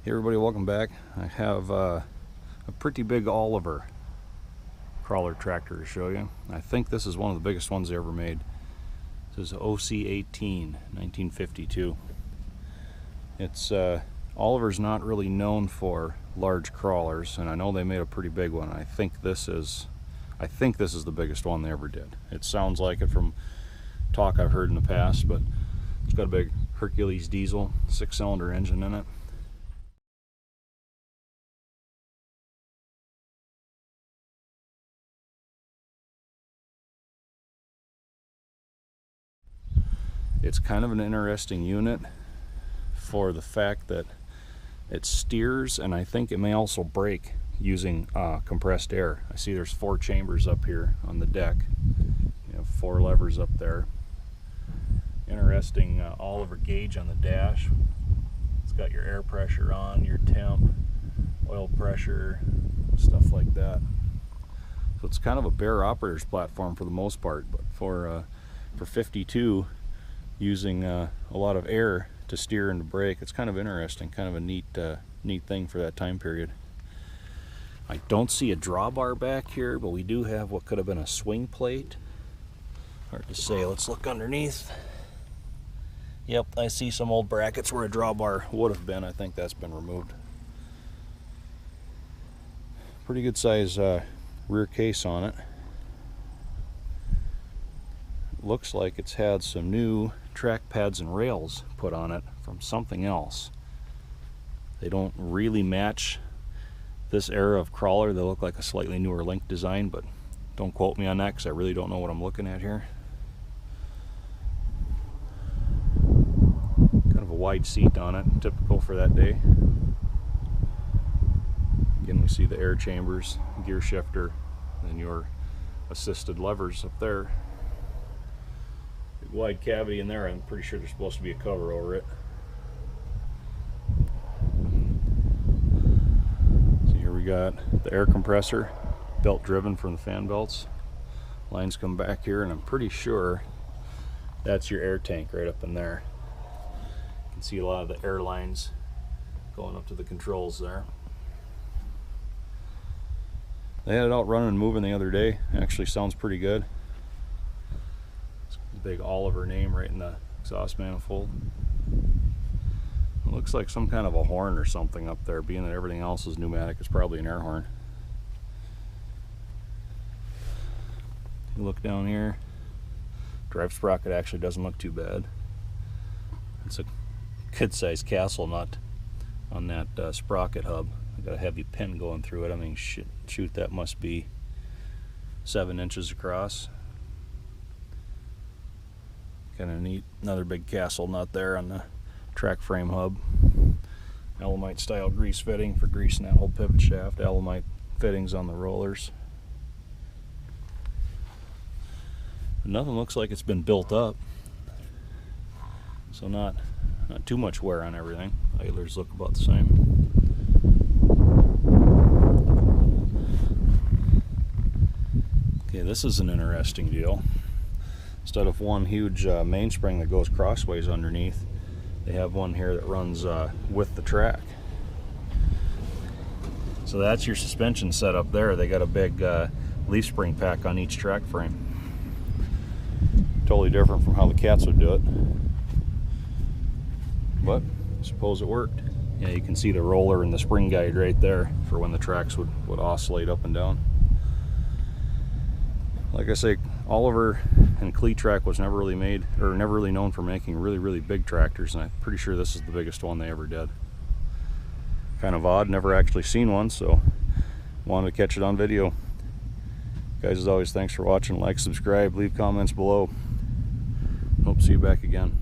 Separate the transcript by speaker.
Speaker 1: Hey everybody, welcome back. I have a pretty big Oliver crawler tractor to show you. I think this is one of the biggest ones they ever made. This is OC-18, 1952. It's Oliver's not really known for large crawlers, and I know they made a pretty big one. I think this is the biggest one they ever did. It sounds like it from talk I've heard in the past, but it's got a big Hercules diesel 6-cylinder engine in it. It's kind of an interesting unit for the fact that it steers, and I think it may also brake using compressed air. I see there's 4 chambers up here on the deck. You have 4 levers up there. Interesting Oliver gauge on the dash. It's got your air pressure on, your temp, oil pressure, stuff like that. So it's kind of a bare operator's platform for the most part, but for 52, using a lot of air to steer and to brake, it's kind of interesting, kind of a neat thing for that time period. I don't see a drawbar back here, but we do have what could have been a swing plate. Hard to say. Let's look underneath. Yep, I see some old brackets where a drawbar would have been. I think that's been removed. Pretty good size rear case on it. Looks like it's had some new track pads and rails put on it from something else. They don't really match this era of crawler. They look like a slightly newer link design, but don't quote me on that because I really don't know what I'm looking at here. Kind of a wide seat on it, typical for that day. Again, we see the air chambers, gear shifter, and your assisted levers up there. Big wide cavity in there. I'm pretty sure there's supposed to be a cover over it. So here we got the air compressor, belt driven from the fan belts. Lines come back here, and I'm pretty sure that's your air tank right up in there. You can see a lot of the air lines going up to the controls there. They had it out running and moving the other day. It actually sounds pretty good. Big Oliver name right in the exhaust manifold. It looks like some kind of a horn or something up there, being that everything else is pneumatic. It's probably an air horn. You look down here, drive sprocket actually doesn't look too bad. It's a good sized castle nut on that sprocket hub. I got a heavy pin going through it. I mean, shoot, that must be 7 inches across. Kind of neat. Another big castle nut there on the track frame hub. Alumite style grease fitting for greasing that whole pivot shaft. Alumite fittings on the rollers. But nothing looks like it's been built up, so not too much wear on everything. Idlers look about the same. Okay, this is an interesting deal. Instead of one huge mainspring that goes crossways underneath, they have one here that runs with the track. So that's your suspension setup there. They got a big leaf spring pack on each track frame. Totally different from how the cats would do it. But I suppose it worked. Yeah, you can see the roller and the spring guide right there for when the tracks would oscillate up and down. Like I say, Oliver and Cletrac was never really known for making really big tractors, and I'm pretty sure this is the biggest one they ever did. Kind of odd, never actually seen one, so wanted to catch it on video. Guys, as always, thanks for watching. Like, subscribe, leave comments below. Hope to see you back again.